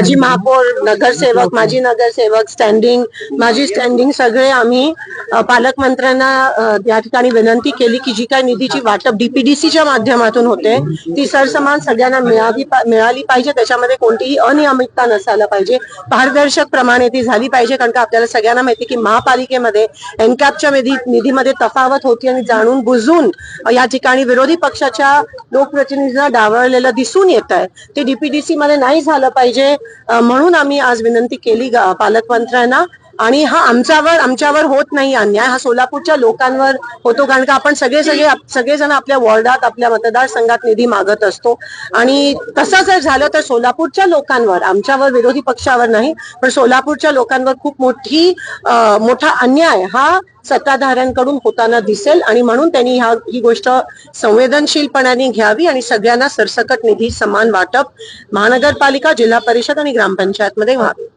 माजी महापौर, नगरसेवक, माजी नगरसेवक, माजी स्टँडिंग सगळे आम्ही पालकमंत्र्यांना या ठिकाणी विनंती केली की जी काही निधीची वाटप डीपीडीसीच्या माध्यमातून होते ती सरसमान सगळ्यांना मिळाली पाहिजे. त्याच्यामध्ये कोणतीही अनियमितता नसायला पाहिजे, पारदर्शक प्रमाणे ती झाली पाहिजे. कारण का आपल्याला सगळ्यांना माहिती की महापालिकेमध्ये एनकॅपच्या निधीमध्ये तफावत होती आणि जाणून बुजून या ठिकाणी विरोधी पक्षाच्या लोकप्रतिनिधींना डावळलेलं दिसून येत आहे. ते डीपीडीसी मध्ये नाही झालं पाहिजे म्हणून आम्ही आज विनंती केली पालकमंत्र्यांना. आणि हा आमच्यावर होत नाही अन्याय, हा सोलापूरच्या लोकांवर होतो. कारण का आपण सगळेजण आपल्या वॉर्डात, आपल्या मतदारसंघात निधी मागत असतो आणि तसं जर झालं तर सोलापूरच्या लोकांवर, आमच्यावर विरोधी पक्षावर नाही पण सोलापूरच्या लोकांवर खूप मोठा अन्याय हा सत्ताधाऱ्यांकडून होताना दिसेल. आणि म्हणून त्यांनी ही गोष्ट संवेदनशीलपणाने घ्यावी आणि सगळ्यांना सरसकट निधी समान वाटप महानगरपालिका, जिल्हा परिषद आणि ग्रामपंचायत मध्ये व्हावे.